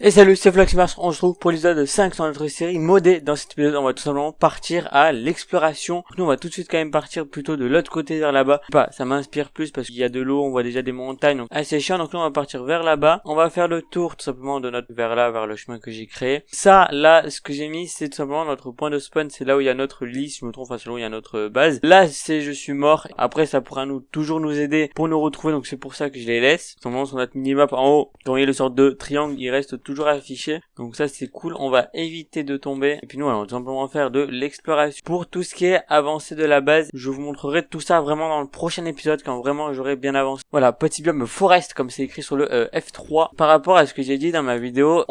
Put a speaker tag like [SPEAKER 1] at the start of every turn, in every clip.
[SPEAKER 1] Et salut, c'est Flaxmars, on se retrouve pour l'épisode 5 sur notre série modée. Dans cet épisode, on va tout simplement partir à l'exploration. Nous, on va tout de suite quand même partir plutôt de l'autre côté vers là-bas. Ça m'inspire plus parce qu'il y a de l'eau, on voit déjà des montagnes, donc assez chiant. Donc là, on va partir vers là-bas. On va faire le tour tout simplement de notre vers là, vers le chemin que j'ai créé. Ça, là, ce que j'ai mis, c'est tout simplement notre point de spawn. C'est là où il y a notre lit, si je me trompe, enfin, c'est là où il y a notre base. Là, c'est je suis mort. Après, ça pourra toujours nous aider pour nous retrouver, donc c'est pour ça que je les laisse. Tout simplement, sur notre minimap en haut, quand il y a le sorte de triangle, il reste toujours affiché, donc ça c'est cool. On va éviter de tomber et puis nous on va tout simplement faire de l'exploration. Pour tout ce qui est avancé de la base, je vous montrerai tout ça vraiment dans le prochain épisode quand vraiment j'aurai bien avancé. Voilà, petit biome forest comme c'est écrit sur le F3. Par rapport à ce que j'ai dit dans ma vidéo,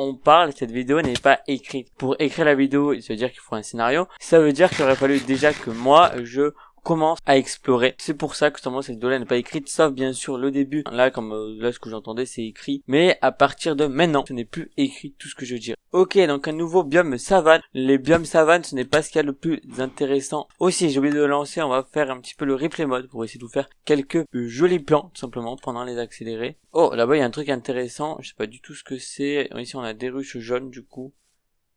[SPEAKER 1] cette vidéo n'est pas écrite. Pour écrire la vidéo, ça veut dire qu'il faut un scénario, ça veut dire qu'il aurait fallu déjà que moi je commence à explorer. C'est pour ça que justement cette vidéo là n'est pas écrite, sauf bien sûr le début. Là, comme là ce que j'entendais c'est écrit, mais à partir de maintenant ce n'est plus écrit tout ce que je dis. Ok, donc un nouveau biome savane. Les biomes savane, ce n'est pas ce qu'il y a le plus intéressant. Aussi, j'ai oublié de le lancer, on va faire un petit peu le replay mode pour essayer de vous faire quelques jolis plans tout simplement pendant les accélérés. Oh, là-bas il y a un truc intéressant, je sais pas du tout ce que c'est. Ici on a des ruches jaunes du coup.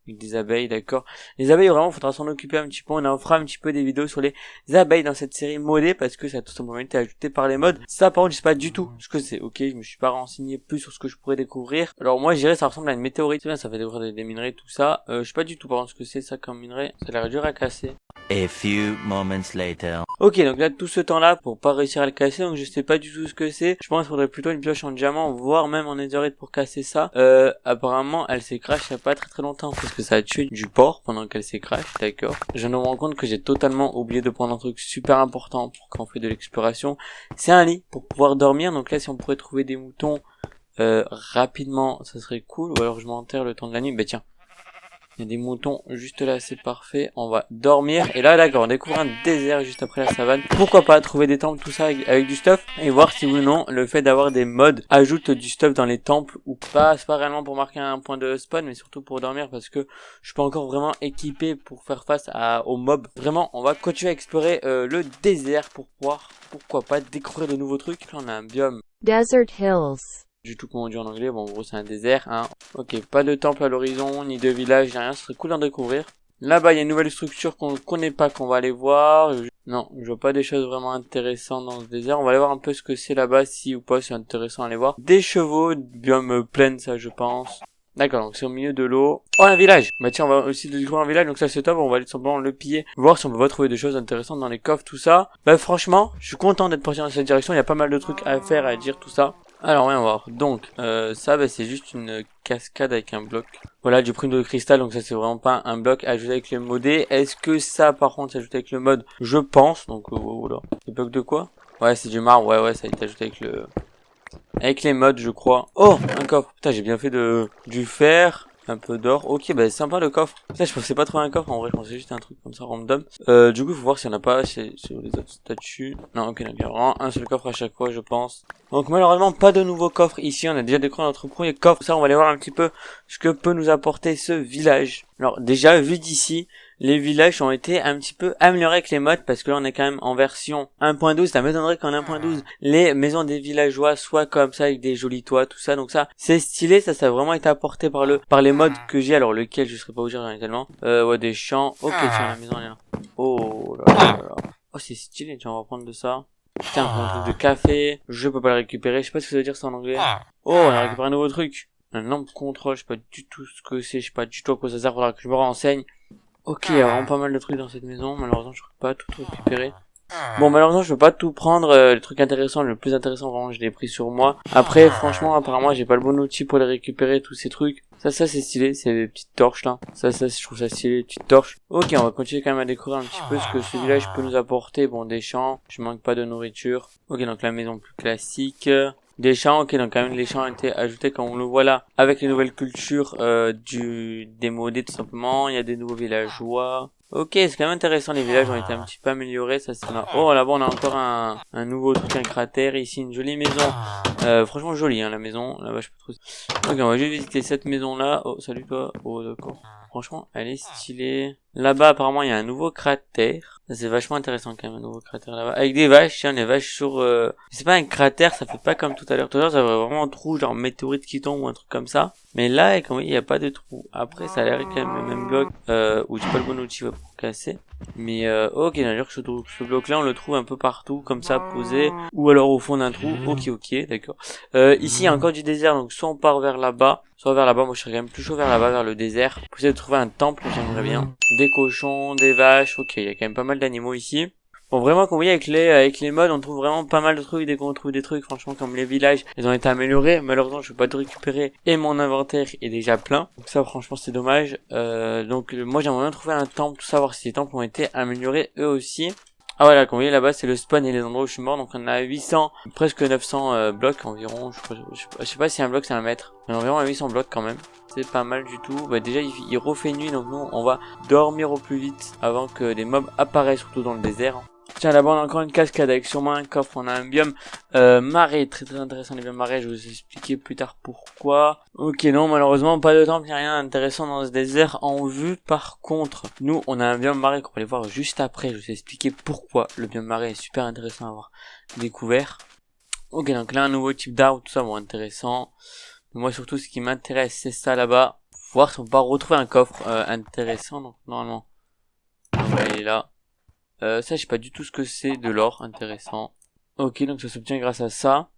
[SPEAKER 1] Avec des abeilles, d'accord. Les abeilles, vraiment, faudra s'en occuper un petit peu. On en fera un petit peu des vidéos sur les abeilles dans cette série modée parce que ça a tout simplement été ajouté par les mods. Ça, par contre, je sais pas du tout ce que c'est. Ok, je me suis pas renseigné plus sur ce que je pourrais découvrir. Alors moi, je dirais ça ressemble à une météorite. Ça fait découvrir des minerais, tout ça. Je sais pas du tout par contre ce que c'est ça comme minerai. Ça a l'air dur à casser.
[SPEAKER 2] A few moments later.
[SPEAKER 1] Ok, donc là, tout ce temps-là, pour pas réussir à le casser, donc je sais pas du tout ce que c'est. Je pense qu'il faudrait plutôt une pioche en diamant, voire même en netherite pour casser ça. Apparemment, elle s'est crash il y a pas très longtemps, parce que ça a tué du porc pendant qu'elle s'est crash, d'accord. Je me rends compte que j'ai totalement oublié de prendre un truc super important pour quand on fait de l'exploration. C'est un lit, pour pouvoir dormir, donc là, si on pourrait trouver des moutons, rapidement, ça serait cool, ou alors je m'enterre le temps de la nuit, bah tiens. Il y a des moutons juste là, c'est parfait. On va dormir. Et là, d'accord, on découvre un désert juste après la savane. Pourquoi pas trouver des temples, tout ça avec du stuff. Et voir si oui ou non, le fait d'avoir des mods ajoute du stuff dans les temples ou pas. C'est pas réellement pour marquer un point de spawn, mais surtout pour dormir parce que je suis pas encore vraiment équipé pour faire face aux mobs. Vraiment, on va continuer à explorer le désert pour pouvoir, pourquoi pas, découvrir de nouveaux trucs. Là, on a un biome
[SPEAKER 3] Desert Hills.
[SPEAKER 1] Du tout comment on dit en anglais, bon en gros c'est un désert, hein. Ok, pas de temple à l'horizon, ni de village, ni rien, ce serait cool d'en découvrir. Là-bas il y a une nouvelle structure qu'on ne connaît pas, qu'on va aller voir. Non, je vois pas des choses vraiment intéressantes dans ce désert, on va aller voir un peu ce que c'est là-bas, si ou pas c'est intéressant à aller voir. Des chevaux, biome plein ça je pense. D'accord, donc c'est au milieu de l'eau. Oh, un village! Bah tiens, on va aussi découvrir un village, donc ça c'est top, on va aller tout simplement le piller, voir si on peut pas trouver des choses intéressantes dans les coffres, tout ça. Bah franchement, je suis content d'être parti dans cette direction, il y a pas mal de trucs à faire, à dire, tout ça. Alors, on va voir. Donc, ça, bah, c'est juste une cascade avec un bloc. Voilà, du prime de cristal, donc ça c'est vraiment pas un bloc ajouté avec les modés. Est-ce que ça, par contre, c'est ajouté avec le mode? Je pense, donc voilà. C'est bloc de quoi? Ouais, c'est du marbre, ouais, ça a été ajouté avec les mods, je crois. Oh, un coffre. Putain, j'ai bien fait du fer, un peu d'or. Ok, bah c'est sympa le coffre. Putain, je pensais pas trouver un coffre, en vrai, je pensais juste un truc comme ça, random. Du coup, faut voir s'il y en a pas sur les autres statues. Non, ok, donc il y a vraiment un seul coffre à chaque fois, je pense. Donc malheureusement, pas de nouveau coffre ici. On a déjà découvert notre premier coffre. Ça, on va aller voir un petit peu ce que peut nous apporter ce village. Alors déjà, vu d'ici, les villages ont été un petit peu améliorés avec les mods parce que là on est quand même en version 1.12, ça m'étonnerait qu'en 1.12 les maisons des villageois soient comme ça avec des jolis toits, tout ça, donc ça c'est stylé, ça a vraiment été apporté par les mods que j'ai, alors lequel je serais pas obligé, j'en ai tellement. Ouais, des champs, ok, tiens, la maison elle est là. Oh là là là. Oh c'est stylé, tiens, on va prendre de ça. Tiens, un truc de café, je peux pas le récupérer, je sais pas ce que ça veut dire ça en anglais. Oh, on a récupéré un nouveau truc. Un lampe contrôle, je sais pas du tout ce que c'est, je sais pas du tout à quoi ça sert, faudra que je me renseigne. Ok, il y a vraiment pas mal de trucs dans cette maison, malheureusement je peux pas tout récupérer. Bon, malheureusement je peux pas tout prendre, les trucs intéressants, le plus intéressant vraiment je l'ai pris sur moi. Après franchement apparemment j'ai pas le bon outil pour les récupérer tous ces trucs. Ça c'est stylé, c'est des petites torches là. Ça je trouve ça stylé, les petites torches. Ok, on va continuer quand même à découvrir un petit peu ce que ce village peut nous apporter. Bon, des champs, je manque pas de nourriture. Ok, donc la maison plus classique. Des champs, ok, donc quand même les champs ont été ajoutés comme on le voit là, avec les nouvelles cultures des modés tout simplement. Il y a des nouveaux villageois. Ok, c'est quand même intéressant, les villages ont été un petit peu améliorés, ça c'est là. Oh là-bas on a encore un nouveau truc, un cratère, ici une jolie maison. Franchement jolie hein la maison, là-bas je peux trop. Ok, on va juste visiter cette maison là. Oh salut toi. Oh d'accord. Franchement elle est stylée. Là-bas, apparemment, il y a un nouveau cratère. C'est vachement intéressant quand même, un nouveau cratère là-bas. Avec des vaches, tiens, des vaches sur... C'est pas un cratère, ça fait pas comme tout à l'heure. Tout à l'heure, ça avait vraiment un trou, genre météorite qui tombe ou un truc comme ça. Mais là, comme il n'y a pas de trou. Après, ça a l'air quand même le même bloc, où j'ai pas le bon outil pour casser. Mais ok, d'ailleurs ce bloc-là, on le trouve un peu partout, comme ça, posé. Ou alors au fond d'un trou. Ok, d'accord. Ici, il y a encore du désert, donc soit on part vers là-bas, soit vers là-bas. Moi, je serais quand même plus chaud vers là-bas, vers le désert. Pour essayer de trouver un temple, j'aimerais bien. Des cochons, des vaches, ok, il y a quand même pas mal d'animaux ici. Bon, vraiment, comme vous voyez, avec les mods, on trouve vraiment pas mal de trucs. Dès qu'on trouve des trucs, franchement, comme les villages, ils ont été améliorés. Malheureusement, je peux pas tout récupérer et mon inventaire est déjà plein. Donc ça, franchement, c'est dommage. Donc, moi, j'aimerais bien trouver un temple, tout savoir si les temples ont été améliorés eux aussi. Ah voilà, comme vous voyez là-bas, c'est le spawn et les endroits où je suis mort. Donc on a 800, presque 900 blocs environ. Je sais pas si un bloc c'est un mètre. Mais environ à 800 blocs quand même. C'est pas mal du tout. Bah déjà, il refait nuit, donc nous, on va dormir au plus vite avant que les mobs apparaissent, surtout dans le désert. Tiens, là-bas, on a encore une cascade avec sûrement un coffre. On a un biome marais, très intéressant les biomes marais. Je vais vous expliquer plus tard pourquoi. Ok, non, malheureusement, pas de temple, il n'y a rien d'intéressant dans ce désert en vue. Par contre, nous, on a un biome marais qu'on va aller voir juste après. Je vais vous expliquer pourquoi le biome marais est super intéressant à avoir découvert. Ok, donc là, un nouveau type d'arbre, tout ça, bon, intéressant. Moi, surtout, ce qui m'intéresse, c'est ça là-bas. Voir si on peut pas retrouver un coffre intéressant. Donc, normalement, il est là. Ça, je sais pas du tout ce que c'est, de l'or, intéressant. Ok, donc ça s'obtient grâce à ça.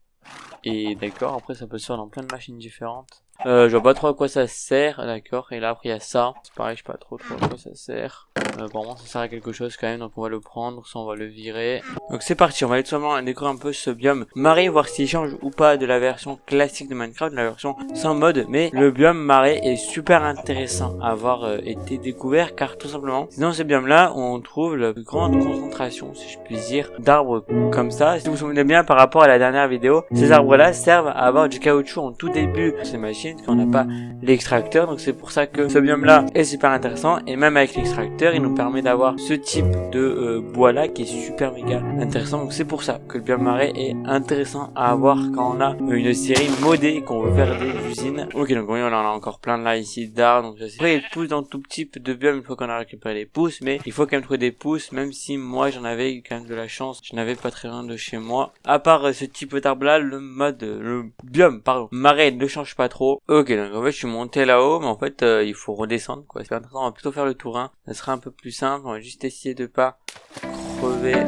[SPEAKER 1] Et d'accord, après ça peut se faire dans plein de machines différentes. Je vois pas trop à quoi ça sert, d'accord. Et là après il y a ça, c'est pareil, je sais pas trop à quoi ça sert. Pour moi ça sert à quelque chose quand même, donc on va le prendre, ça on va le virer. Donc c'est parti, on va aller tout simplement découvrir un peu ce biome marais, voir s'il change ou pas de la version classique de Minecraft, de la version sans mode. Mais le biome marais est super intéressant à avoir été découvert, car tout simplement, c'est dans ce biome là où on trouve la plus grande concentration, si je puis dire, d'arbres comme ça. Si vous vous souvenez bien par rapport à la dernière vidéo, ces arbres là servent à avoir du caoutchouc en tout début de ces machines, quand on n'a pas l'extracteur. Donc c'est pour ça que ce biome là est super intéressant, et même avec l'extracteur il nous permet d'avoir ce type de bois là qui est super méga intéressant. Donc c'est pour ça que le biome marais est intéressant à avoir quand on a une série modée qu'on veut faire des usines. Ok, donc oui, on en a encore plein de là ici d'arbres, donc ça c'est. Il pousse dans tout type de biome une fois qu'on a récupéré les pousses, mais il faut quand même trouver des pousses, même si moi j'en avais quand même de la chance, je n'avais pas très loin de chez moi. À part ce type d'arbre là, le biome marais ne change pas trop. Ok, donc en fait je suis monté là-haut, mais en fait il faut redescendre quoi. C'est intéressant, on va plutôt faire le tour 1, ça sera un peu plus simple. On va juste essayer de pas crever.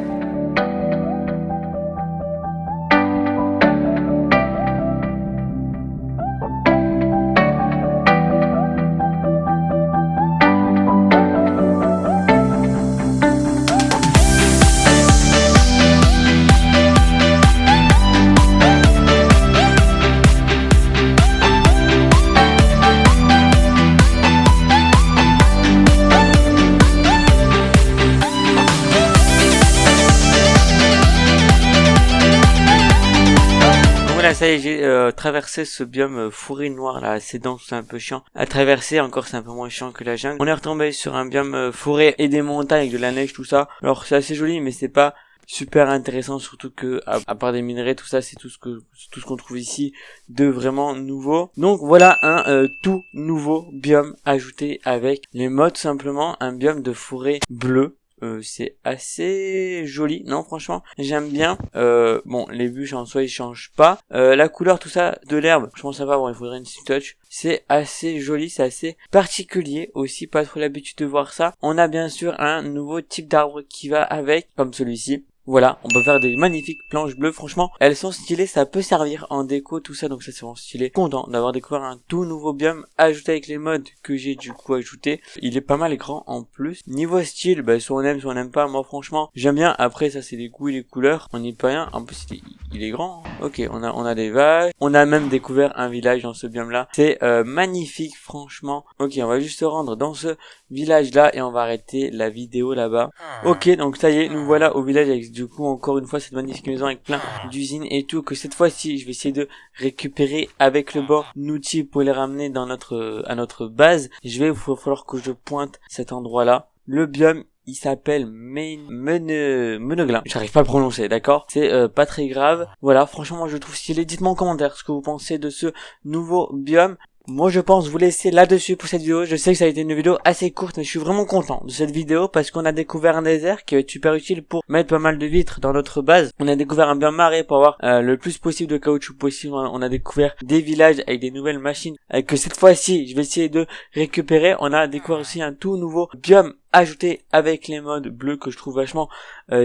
[SPEAKER 1] Ça y est, j'ai traversé ce biome fourré noir là, assez dense, c'est un peu chiant à traverser, encore c'est un peu moins chiant que la jungle. On est retombé sur un biome fourré et des montagnes avec de la neige, tout ça. Alors c'est assez joli, mais c'est pas super intéressant, surtout que à part des minerais, tout ça, c'est tout ce qu'on trouve ici de vraiment nouveau. Donc voilà un tout nouveau biome ajouté avec les mods, simplement un biome de forêt bleu. C'est assez joli, non franchement j'aime bien. Bon, les bûches en soi ils changent pas, la couleur tout ça de l'herbe, je pense ça va. Bon, il faudrait une touch. C'est assez joli, c'est assez particulier aussi, pas trop l'habitude de voir ça. On a bien sûr un nouveau type d'arbre qui va avec, comme celui-ci. Voilà, on peut faire des magnifiques planches bleues, franchement, elles sont stylées, ça peut servir en déco, tout ça, donc ça c'est vraiment stylé. Content d'avoir découvert un tout nouveau biome ajouté avec les mods que j'ai du coup ajouté. Il est pas mal grand en plus. Niveau style, bah soit on aime pas, moi franchement, j'aime bien. Après ça c'est les goûts et les couleurs, on n'y peut rien, en plus il est grand. Ok, on a des vaches, on a même découvert un village dans ce biome là, c'est magnifique franchement. Ok, on va juste se rendre dans ce village là et on va arrêter la vidéo là-bas. Ok, donc ça y est, nous voilà au village avec du coup encore une fois cette magnifique maison avec plein d'usines et tout, que cette fois-ci je vais essayer de récupérer avec le bord outils pour les ramener dans à notre base. Il va falloir que je pointe cet endroit là. Le biome il s'appelle Meneglin. J'arrive pas à le prononcer, d'accord? C'est pas très grave. Voilà, franchement moi je le trouve stylé. Dites-moi en commentaire ce que vous pensez de ce nouveau biome. moi je pense vous laisser là-dessus pour cette vidéo. Je sais que ça a été une vidéo assez courte, mais je suis vraiment content de cette vidéo parce qu'on a découvert un désert qui va être super utile pour mettre pas mal de vitres dans notre base. On a découvert un biome marais pour avoir le plus possible de caoutchouc possible. On a découvert des villages avec des nouvelles machines que cette fois-ci je vais essayer de récupérer. On a découvert aussi un tout nouveau biome ajouté avec les modes bleus que je trouve vachement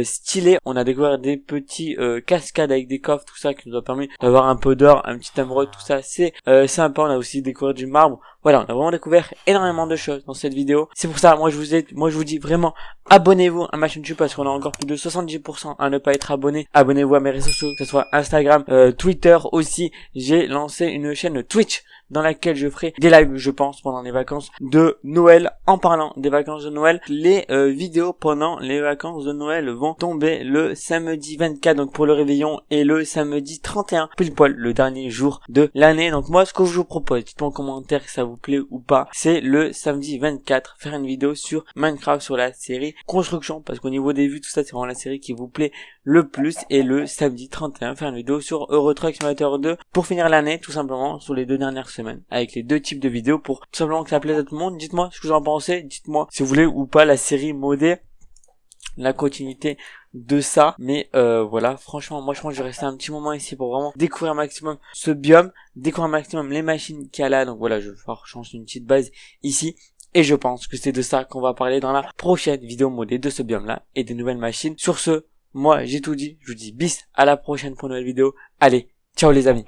[SPEAKER 1] stylé. On a découvert des petits cascades avec des coffres, tout ça qui nous a permis d'avoir un peu d'or, un petit émeraude, tout ça c'est sympa. On a aussi découvert du marbre. Voilà, on a vraiment découvert énormément de choses dans cette vidéo. C'est pour ça, moi je vous dis vraiment, abonnez-vous à ma chaîne YouTube parce qu'on a encore plus de 70% à ne pas être abonné. Abonnez-vous à mes réseaux sociaux, que ce soit Instagram, Twitter aussi. J'ai lancé une chaîne Twitch dans laquelle je ferai des lives, je pense, pendant les vacances de Noël. En parlant des vacances de Noël, les vidéos pendant les vacances de Noël vont tomber le samedi 24, donc pour le réveillon, et le samedi 31, pile poil, le dernier jour de l'année. Donc moi, ce que je vous propose, dites-moi en commentaire si ça vous plaît ou pas, c'est le samedi 24, faire une vidéo sur Minecraft, sur la série Construction, parce qu'au niveau des vues, tout ça, c'est vraiment la série qui vous plaît le plus. Et le samedi 31, faire une vidéo sur Euro Truck Simulator 2 pour finir l'année, tout simplement, sur les 2 dernières semaines, avec les 2 types de vidéos pour tout simplement que ça plaise à tout le monde. Dites-moi ce que vous en pensez, dites-moi si vous voulez ou pas la série modée, la continuité de ça. Mais voilà, franchement, moi je pense que je vais rester un petit moment ici pour vraiment découvrir un maximum ce biome, découvrir un maximum les machines qu'il y a là. Donc voilà, je vais faire changer une petite base ici. Et je pense que c'est de ça qu'on va parler dans la prochaine vidéo modée de ce biome là et des nouvelles machines. Sur ce, moi j'ai tout dit, je vous dis bis à la prochaine pour une nouvelle vidéo. Allez, ciao les amis.